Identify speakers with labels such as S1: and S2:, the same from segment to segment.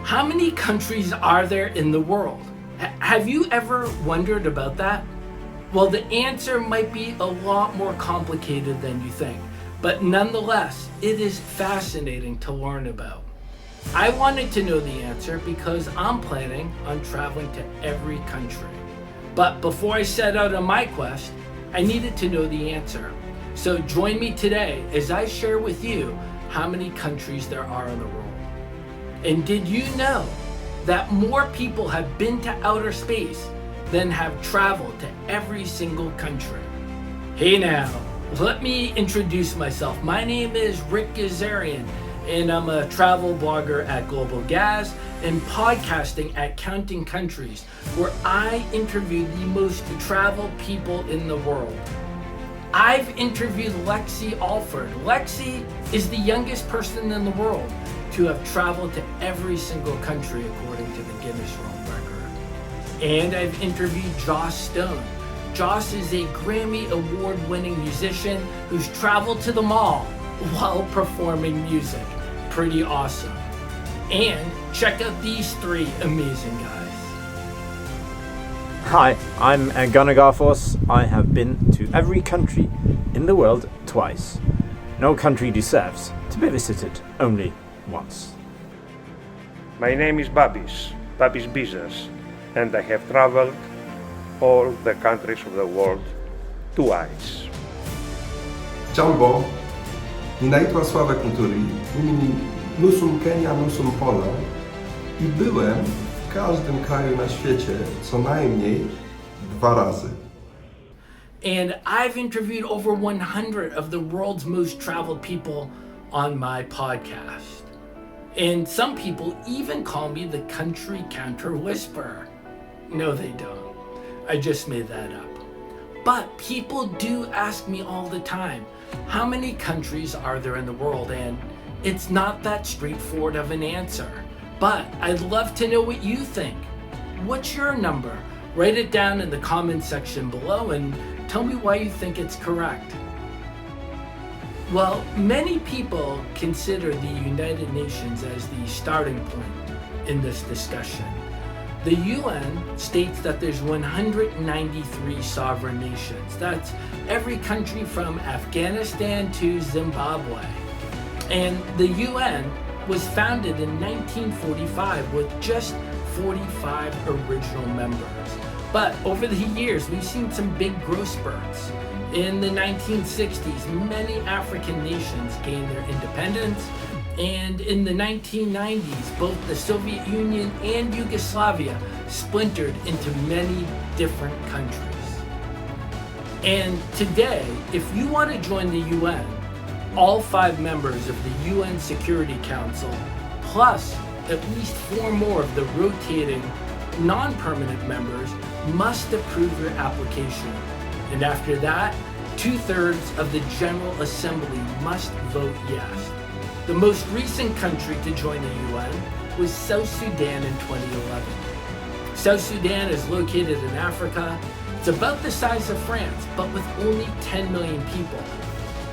S1: How many countries are there in the world? Have you ever wondered about that? Well, the answer might be a lot more complicated than you think, but nonetheless, it is fascinating to learn about. I wanted to know the answer because I'm planning on traveling to every country. But before I set out on my quest, I needed to know the answer. So join me today as I share with you how many countries there are in the world. And did you know that more people have been to outer space than have traveled to every single country? Hey now, let me introduce myself. My name is Rick Gazarian, and I'm a travel blogger at Global Gaz and podcasting at Counting Countries, where I interview the most traveled people in the world. I've interviewed Lexi Alford. Lexi is the youngest person in the world to have traveled to every single country according to the Guinness World Record. And I've interviewed Joss Stone. Joss is a Grammy Award-winning musician who's traveled to the mall while performing music. Pretty awesome. And check out these three amazing guys.
S2: Hi, I'm Gunnar Garfors. I have been to every country in the world twice. No country deserves to be visited only once.
S3: My name is Babis Bizas, and I have traveled all the countries of the world twice.
S4: Jumbo, ninaitwa Sławek Mturi, mimi nusum Kenia, nusum Poland i byłem w każdym kraju na świecie co najmniej 2 razy.
S1: And I've interviewed over 100 of the world's most traveled people on my podcast. And some people even call me the country counter whisperer. No, they don't. I just made that up. But people do ask me all the time, how many countries are there in the world? And it's not that straightforward of an answer. But I'd love to know what you think. What's your number? Write it down in the comment section below and tell me why you think it's correct. Well, many people consider the United Nations as the starting point in this discussion. The UN states that there's 193 sovereign nations. That's every country from Afghanistan to Zimbabwe. And the UN was founded in 1945 with just 45 original members. But over the years, we've seen some big growth spurts. In the 1960s, many African nations gained their independence, and in the 1990s, both the Soviet Union and Yugoslavia splintered into many different countries. And today, if you want to join the UN, all 5 members of the UN Security Council, plus at least 4 more of the rotating non-permanent members, must approve your application. And after that, 2/3 of the General Assembly must vote yes. The most recent country to join the UN was South Sudan in 2011. South Sudan is located in Africa. It's about the size of France, but with only 10 million people.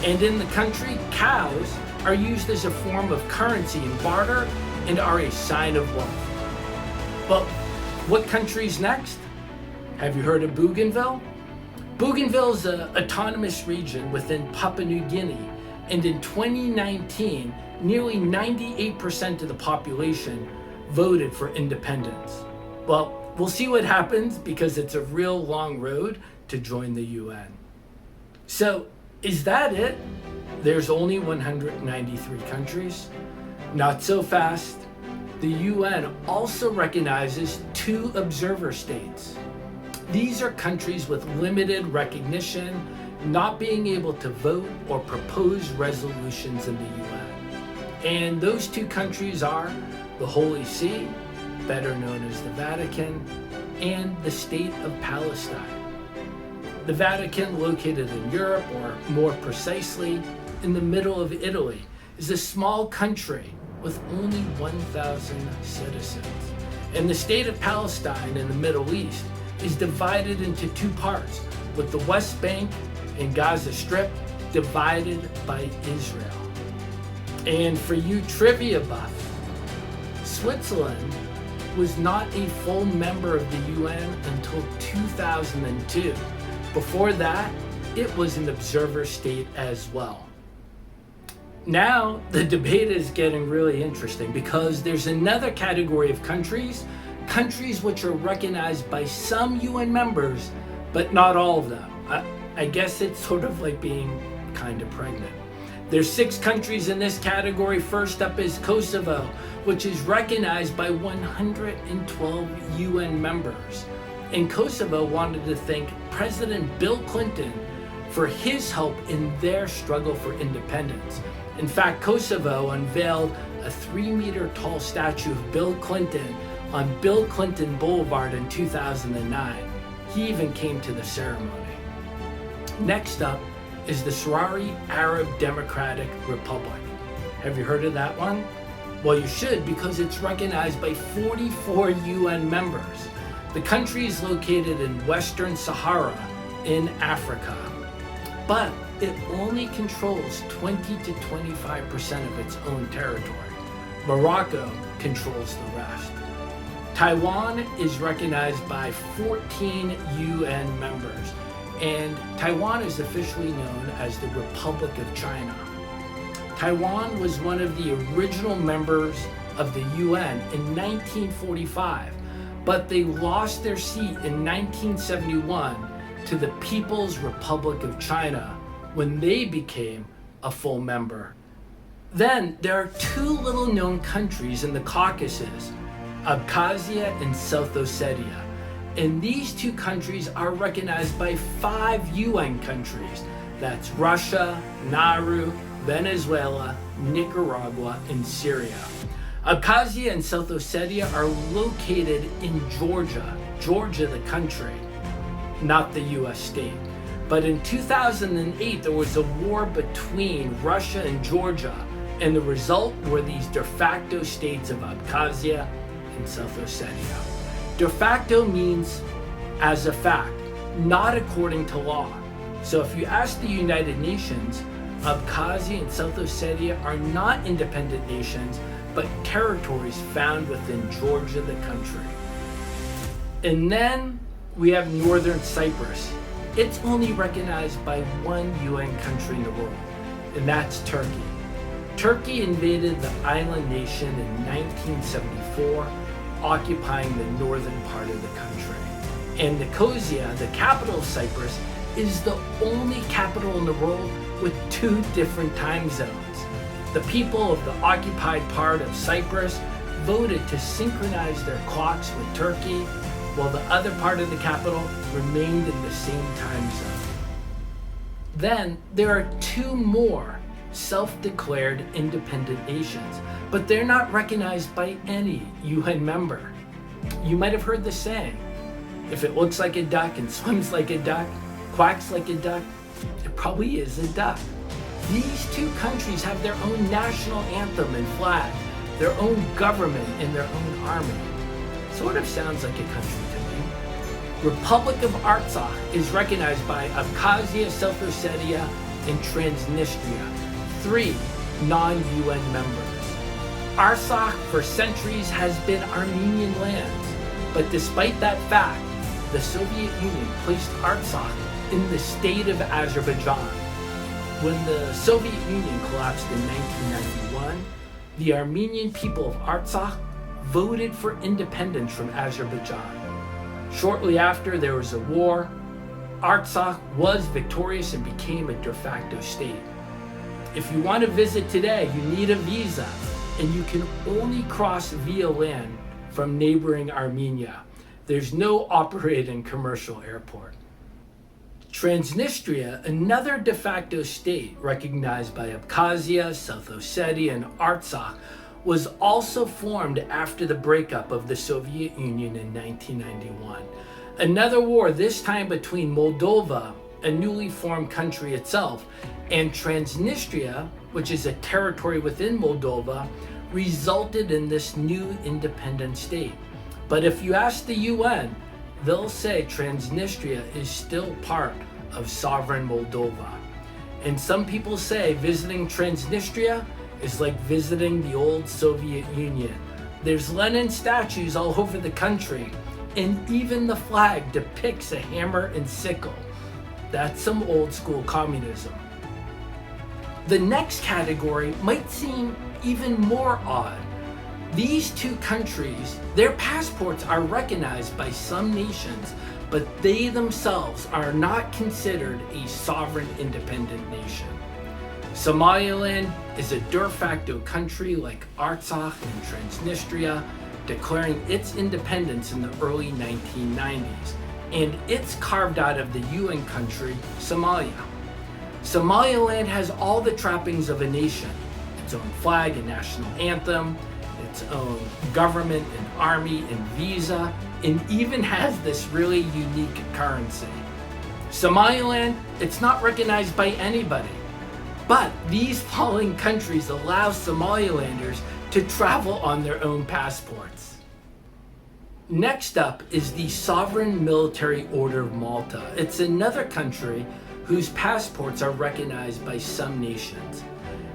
S1: And in the country, cows are used as a form of currency in barter and are a sign of wealth. But what country's next? Have you heard of Bougainville? Bougainville is an autonomous region within Papua New Guinea, and in 2019, nearly 98% of the population voted for independence. Well, we'll see what happens because it's a real long road to join the UN. So, is that it? There's only 193 countries? Not so fast. The UN also recognizes 2 observer states. These are countries with limited recognition, not being able to vote or propose resolutions in the UN. And those 2 countries are the Holy See, better known as the Vatican, and the State of Palestine. The Vatican, located in Europe, or more precisely, in the middle of Italy, is a small country with only 1,000 citizens. And the State of Palestine in the Middle East is divided into 2 parts, with the West Bank and Gaza Strip divided by Israel. And for you trivia buffs, Switzerland was not a full member of the UN until 2002. Before that, it was an observer state as well. Now, the debate is getting really interesting because there's another category of countries which are recognized by some UN members, but not all of them. I guess it's sort of like being kind of pregnant. There's 6 countries in this category. First up is Kosovo, which is recognized by 112 UN members. And Kosovo wanted to thank President Bill Clinton for his help in their struggle for independence. In fact, Kosovo unveiled a 3-meter tall statue of Bill Clinton on Bill Clinton Boulevard in 2009. He even came to the ceremony. Next up is the Sahrawi Arab Democratic Republic. Have you heard of that one? Well, you should, because it's recognized by 44 UN members. The country is located in Western Sahara in Africa, but it only controls 20 to 25% of its own territory. Morocco controls the rest. Taiwan is recognized by 14 UN members, and Taiwan is officially known as the Republic of China. Taiwan was one of the original members of the UN in 1945, but they lost their seat in 1971 to the People's Republic of China when they became a full member. Then there are 2 little known countries in the Caucasus, Abkhazia and South Ossetia. And these 2 countries are recognized by 5 UN countries. That's Russia, Nauru, Venezuela, Nicaragua, and Syria. Abkhazia and South Ossetia are located in Georgia the country, not the US state. But in 2008, there was a war between Russia and Georgia, and the result were these de facto states of Abkhazia and South Ossetia. De facto means as a fact, not according to law. So if you ask the United Nations, Abkhazia and South Ossetia are not independent nations, but territories found within Georgia the country. And then we have Northern Cyprus. It's only recognized by 1 UN country in the world, and that's Turkey. Turkey invaded the island nation in 1974, occupying the northern part of the country. And Nicosia, the capital of Cyprus, is the only capital in the world with 2 different time zones. The people of the occupied part of Cyprus voted to synchronize their clocks with Turkey, while the other part of the capital remained in the same time zone. Then there are 2 more self-declared independent nations, but they're not recognized by any UN member. You might have heard the saying, if it looks like a duck and swims like a duck, quacks like a duck, it probably is a duck. These 2 countries have their own national anthem and flag, their own government and their own army. Sort of sounds like a country to me. Republic of Artsakh is recognized by Abkhazia, South Ossetia, and Transnistria, 3 non-UN members. Artsakh for centuries has been Armenian lands, but despite that fact, the Soviet Union placed Artsakh in the state of Azerbaijan. When the Soviet Union collapsed in 1991, the Armenian people of Artsakh voted for independence from Azerbaijan. Shortly after, there was a war. Artsakh was victorious and became a de facto state. If you want to visit today, you need a visa, and you can only cross via land from neighboring Armenia. There's no operating commercial airport. Transnistria, another de facto state recognized by Abkhazia, South Ossetia, and Artsakh, was also formed after the breakup of the Soviet Union in 1991. Another war, this time between Moldova, a newly formed country itself, and Transnistria, which is a territory within Moldova, resulted in this new independent state. But if you ask the UN, they'll say Transnistria is still part of sovereign Moldova. And some people say visiting Transnistria is like visiting the old Soviet Union, There's Lenin statues all over the country, and even the flag depicts a hammer and sickle. That's some old school communism. The next category might seem even more odd. These two countries, their passports are recognized by some nations, but they themselves are not considered a sovereign independent nation. Somaliland is a de facto country like Artsakh and Transnistria, declaring its independence in the early 1990s, and it's carved out of the UN country Somalia. Somaliland has all the trappings of a nation: its own flag and national anthem, its own government and army and visa, and even has this really unique currency. Somaliland, it's not recognized by anybody, but these following countries allow Somalilanders to travel on their own passports. Next up is the Sovereign Military Order of Malta. It's another country whose passports are recognized by some nations.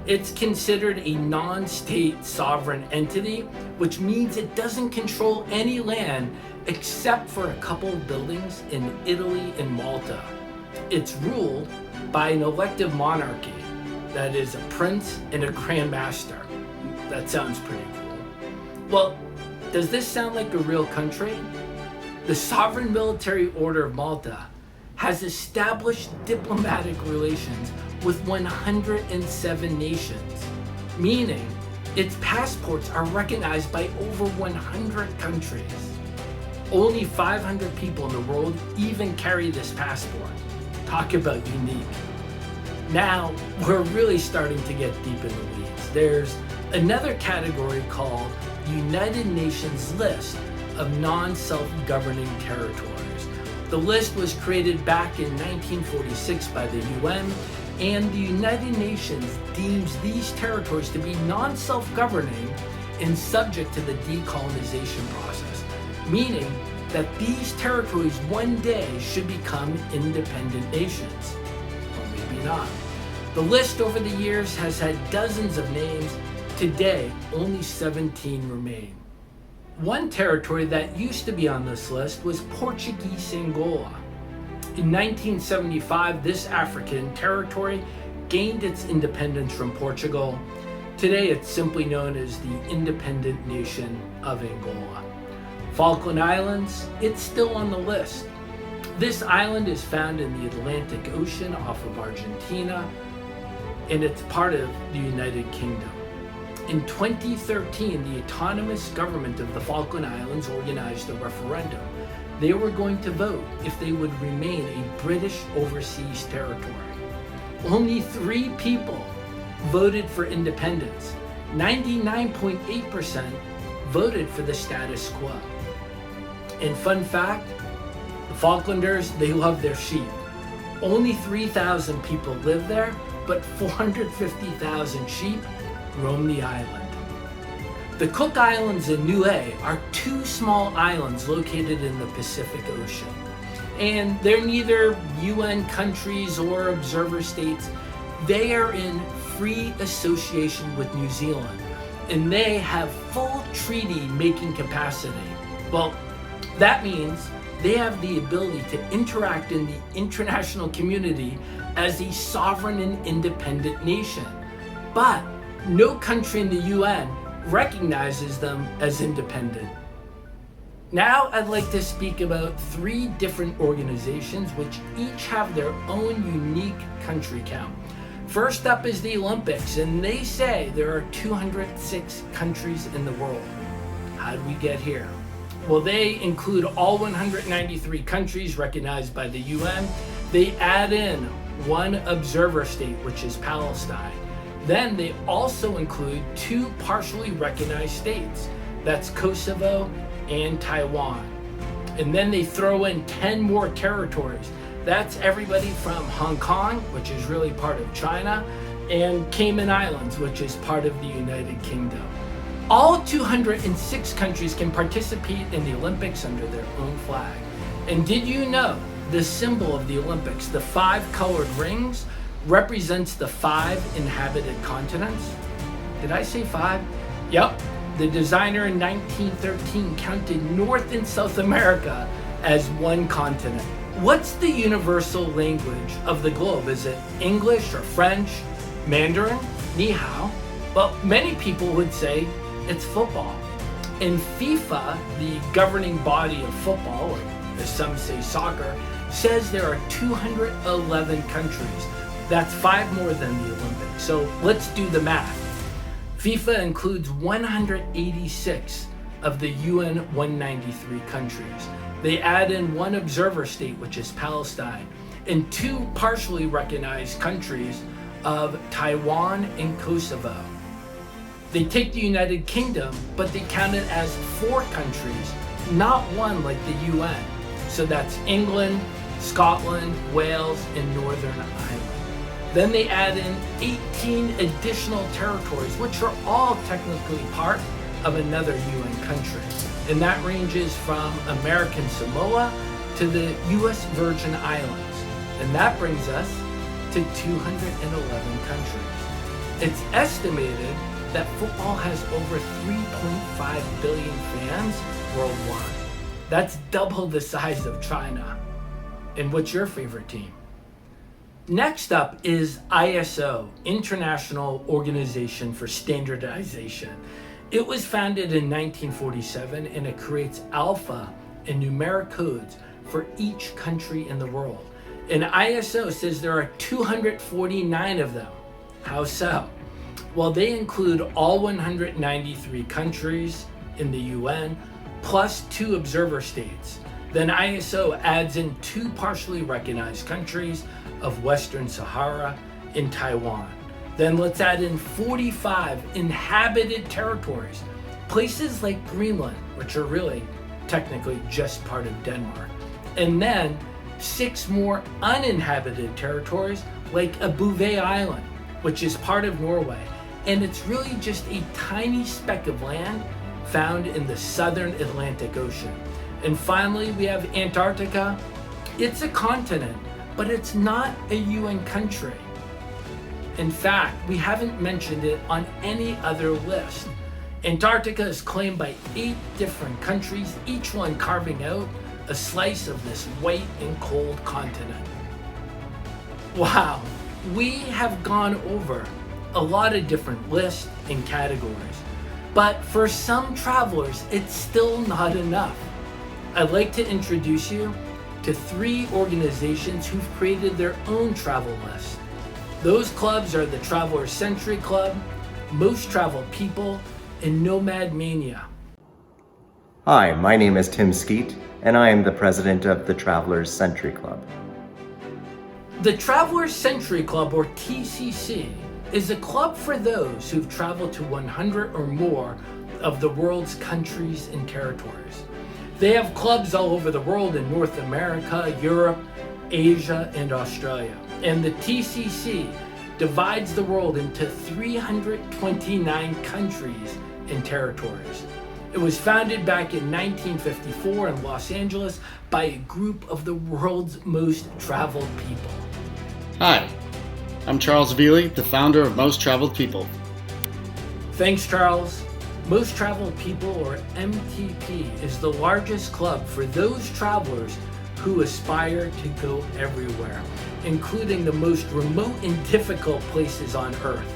S1: It's considered a non-state sovereign entity, which means it doesn't control any land except for a couple of buildings in Italy and Malta. It's ruled by an elective monarchy, that is a prince and a grand master. That sounds pretty cool. Well, does this sound like a real country? The Sovereign Military Order of Malta has established diplomatic relations with 107 nations, meaning its passports are recognized by over 100 countries. Only 500 people in the world even carry this passport. Talk about unique. Now, we're really starting to get deep in the weeds. There's another category called United Nations List of Non-Self-Governing Territories. The list was created back in 1946 by the UN, and the United Nations deems these territories to be non-self-governing and subject to the decolonization process, meaning that these territories one day should become independent nations. Or maybe not. The list over the years has had dozens of names. Today, only 17 remain. One territory that used to be on this list was Portuguese Angola. In 1975, this African territory gained its independence from Portugal. Today, it's simply known as the Independent Nation of Angola. Falkland Islands, it's still on the list. This island is found in the Atlantic Ocean off of Argentina, and it's part of the United Kingdom. In 2013, the autonomous government of the Falkland Islands organized a referendum. They were going to vote if they would remain a British overseas territory. Only 3 people voted for independence. 99.8% voted for the status quo. And fun fact, the Falklanders, they love their sheep. Only 3,000 people live there, but 450,000 sheep roam the island. The Cook Islands and Niue are 2 small islands located in the Pacific Ocean. And they're neither UN countries or observer states. They are in free association with New Zealand, and they have full treaty-making capacity. Well, that means they have the ability to interact in the international community as a sovereign and independent nation. But no country in the UN recognizes them as independent. Now I'd like to speak about 3 different organizations which each have their own unique country count. First up is the Olympics, and they say there are 206 countries in the world. How did we get here? Well, they include all 193 countries recognized by the UN. They add in 1 observer state, which is Palestine. Then they also include 2 partially recognized states. That's Kosovo and Taiwan. And then they throw in 10 more territories. That's everybody from Hong Kong, which is really part of China, and Cayman Islands, which is part of the United Kingdom. All 206 countries can participate in the Olympics under their own flag. And did you know the symbol of the Olympics, the 5 colored rings, represents the 5 inhabited continents? Did I say 5? Yep, The designer in 1913 counted North and South America as one continent. What's the universal language of the globe? Is it English or French, Mandarin, Ni Hao? Well, many people would say it's football. And FIFA, the governing body of football, or as some say soccer, says there are 211 countries. That's 5 more than the Olympics. So let's do the math. FIFA includes 186 of the UN 193 countries. They add in 1 observer state, which is Palestine, and 2 partially recognized countries of Taiwan and Kosovo. They take the United Kingdom, but they count it as 4 countries, not 1 like the UN. So that's England, Scotland, Wales, and Northern Ireland. Then they add in 18 additional territories, which are all technically part of another UN country. And that ranges from American Samoa to the US Virgin Islands. And that brings us to 211 countries. It's estimated that football has over 3.5 billion fans worldwide. That's double the size of China. And what's your favorite team? Next up is ISO, International Organization for Standardization. It was founded in 1947 and it creates alpha and numeric codes for each country in the world. And ISO says there are 249 of them. How so? Well, they include all 193 countries in the UN, plus 2 observer states. Then ISO adds in 2 partially recognized countries of Western Sahara and Taiwan. Then let's add in 45 inhabited territories, places like Greenland, which are really technically just part of Denmark. And then 6 more uninhabited territories like a Bouvet Island, which is part of Norway. And it's really just a tiny speck of land found in the southern Atlantic Ocean. And finally, we have Antarctica. It's a continent, but it's not a UN country. In fact, we haven't mentioned it on any other list. Antarctica is claimed by 8 different countries, each one carving out a slice of this white and cold continent. Wow, we have gone over a lot of different lists and categories, but for some travelers, it's still not enough. I'd like to introduce you to 3 organizations who've created their own travel list. Those clubs are the Traveler's Century Club, Most Traveled People, and Nomad Mania.
S5: Hi, my name is Tim Skeet, and I am the president of the Traveler's Century Club.
S1: The Traveler's Century Club, or TCC, is a club for those who've traveled to 100 or more of the world's countries and territories. They have clubs all over the world in North America, Europe, Asia, and Australia. And the TCC divides the world into 329 countries and territories. It was founded back in 1954 in Los Angeles by a group of the world's most traveled people.
S6: Hi, I'm Charles Veely, the founder of Most Traveled People.
S1: Thanks, Charles. Most Traveled People, or MTP, is the largest club for those travelers who aspire to go everywhere, including the most remote and difficult places on Earth.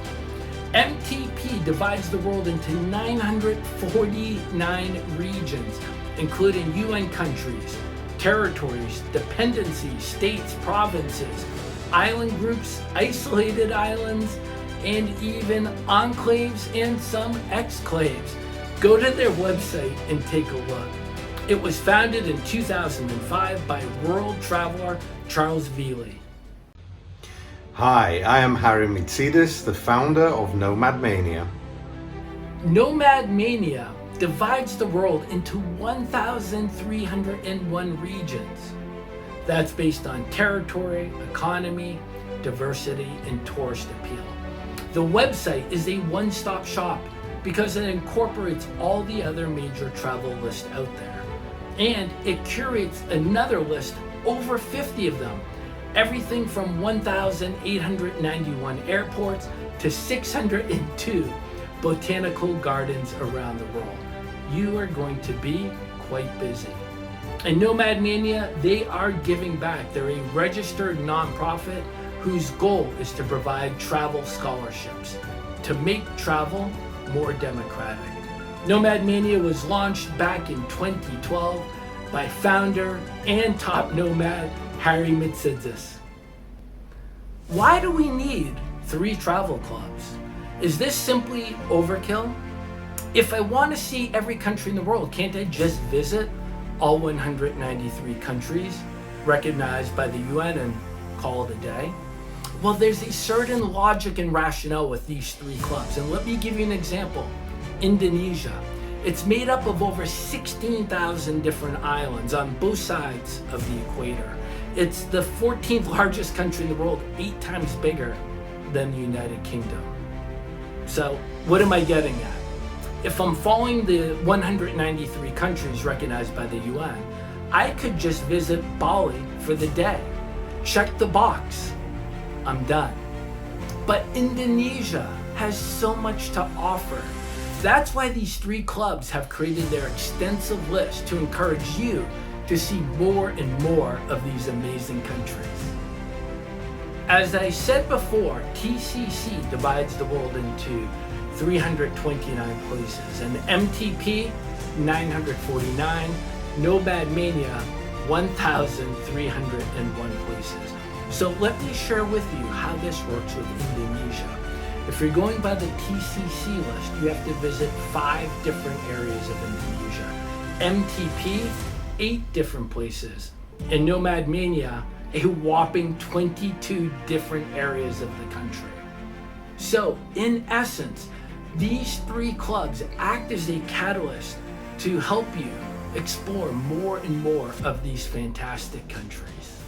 S1: MTP divides the world into 949 regions, including UN countries, territories, dependencies, states, provinces, island groups, isolated islands, and even enclaves and some exclaves. Go to their website and take a look. It was founded in 2005 by world traveler Charles Veely.
S7: Hi, I am Harry Mitsidis, the founder of Nomad Mania.
S1: Nomad Mania divides the world into 1,301 regions. That's based on territory, economy, diversity, and tourist appeal. The website is a one-stop shop because it incorporates all the other major travel lists out there. And it curates another list, over 50 of them, everything from 1,891 airports to 602 botanical gardens around the world. You are going to be quite busy. And Nomad Mania, they are giving back. They're a registered nonprofit whose goal is to provide travel scholarships to make travel more democratic. Nomad Mania was launched back in 2012 by founder and top nomad Harry Mitsidis. Why do we need 3 travel clubs? Is this simply overkill? If I want to see every country in the world, can't I just visit all 193 countries recognized by the UN and call it a day? Well, there's a certain logic and rationale with these 3 clubs, and let me give you an example. Indonesia. It's made up of over 16,000 different islands on both sides of the equator. It's the 14th largest country in the world, 8 times bigger than the United Kingdom. So what am I getting at? If I'm following the 193 countries recognized by the UN, I could just visit Bali for the day. Check the box. I'm done. But Indonesia has so much to offer. That's why these 3 clubs have created their extensive list to encourage you to see more and more of these amazing countries. As I said before, TCC divides the world into 329 places, and MTP 949, Nomad Mania 1,301 places. So let me share with you how this works with Indonesia. If you're going by the TCC list, you have to visit 5 different areas of Indonesia. MTP, 8 different places. And Nomad Mania, a whopping 22 different areas of the country. So, in essence, these 3 clubs act as a catalyst to help you explore more and more of these fantastic countries.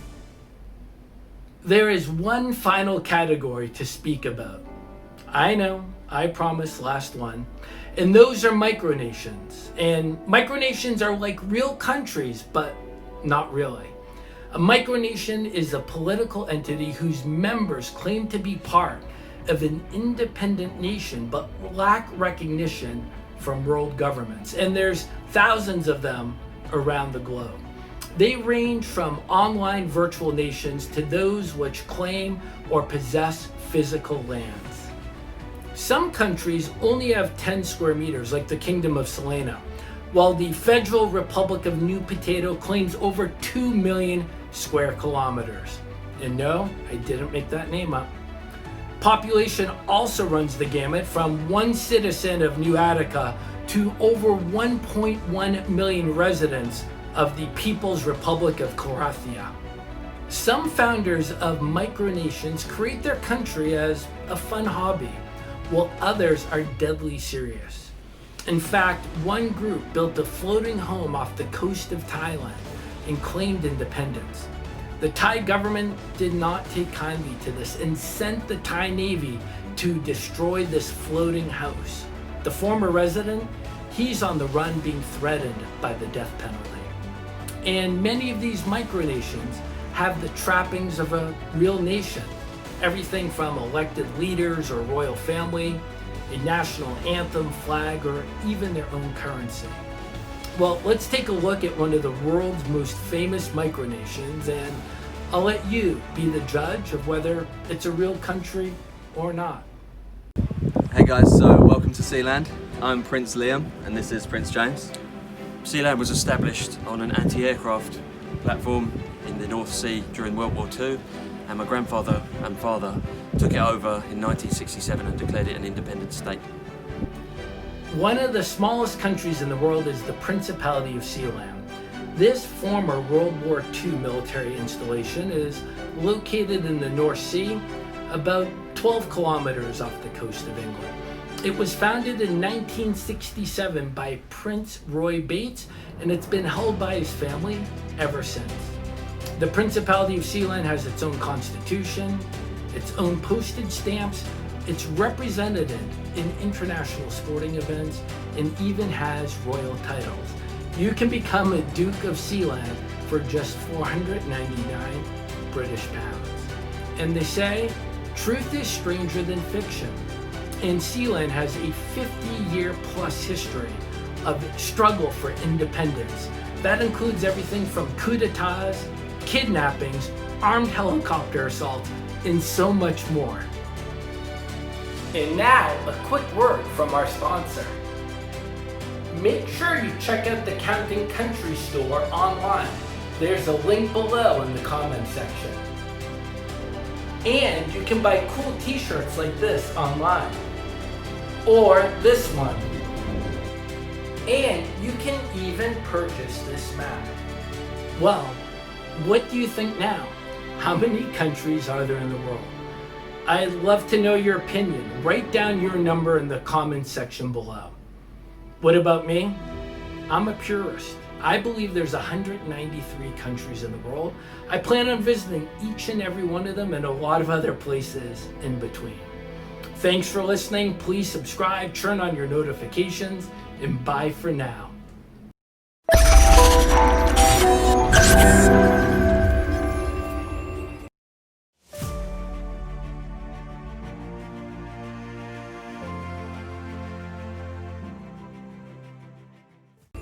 S1: There is one final category to speak about. I know, I promised last one. And those are micronations. And micronations are like real countries, but not really. A micronation is a political entity whose members claim to be part of an independent nation, but lack recognition from world governments. And there's thousands of them around the globe. They range from online virtual nations to those which claim or possess physical lands. Some countries only have 10 square meters, like the Kingdom of Salena, while the Federal Republic of New Potato claims over 2 million square kilometers. And no, I didn't make that name up. Population also runs the gamut from 1 citizen of New Attica to over 1.1 million residents of the People's Republic of Croatia. Some founders of micronations create their country as a fun hobby, while others are deadly serious. In fact, one group built a floating home off the coast of Thailand and claimed independence. The Thai government did not take kindly to this and sent the Thai Navy to destroy this floating house. The former resident, he's on the run being threatened by the death penalty. And many of these micronations have the trappings of a real nation. Everything from elected leaders or royal family, a national anthem, flag, or even their own currency. Well, let's take a look at one of the world's most famous micronations, and I'll let you be the judge of whether it's a real country or not.
S8: Hey guys, so welcome to Sealand. I'm Prince Liam and this is Prince James. Sealand was established on an anti-aircraft platform in the North Sea during World War II, and my grandfather and father took it over in 1967 and declared it an independent state.
S1: One of the smallest countries in the world is the Principality of Sealand. This former World War II military installation is located in the North Sea, about 12 kilometers off the coast of England. It was founded in 1967 by Prince Roy Bates, and it's been held by his family ever since. The Principality of Sealand has its own constitution, its own postage stamps, it's represented in international sporting events, and even has royal titles. You can become a Duke of Sealand for just 499 British pounds. And they say, truth is stranger than fiction. and Sealand has a 50-year plus history of struggle for independence. That includes everything from coup d'etats, kidnappings, armed helicopter assaults, and so much more. And now, a quick word from our sponsor. Make sure you check out the Counting Country store online. There's a link below in the comment section. And you can buy cool t-shirts like this online. Or this one. And you can even purchase this map. Well, what do you think now? How many countries are there in the world? I'd love to know your opinion. Write down your number in the comment section below. What about me? I'm a purist. I believe there's 193 countries in the world. I plan on visiting each and every one of them and a lot of other places in between. Thanks for listening. Please subscribe, turn on your notifications, and bye for now.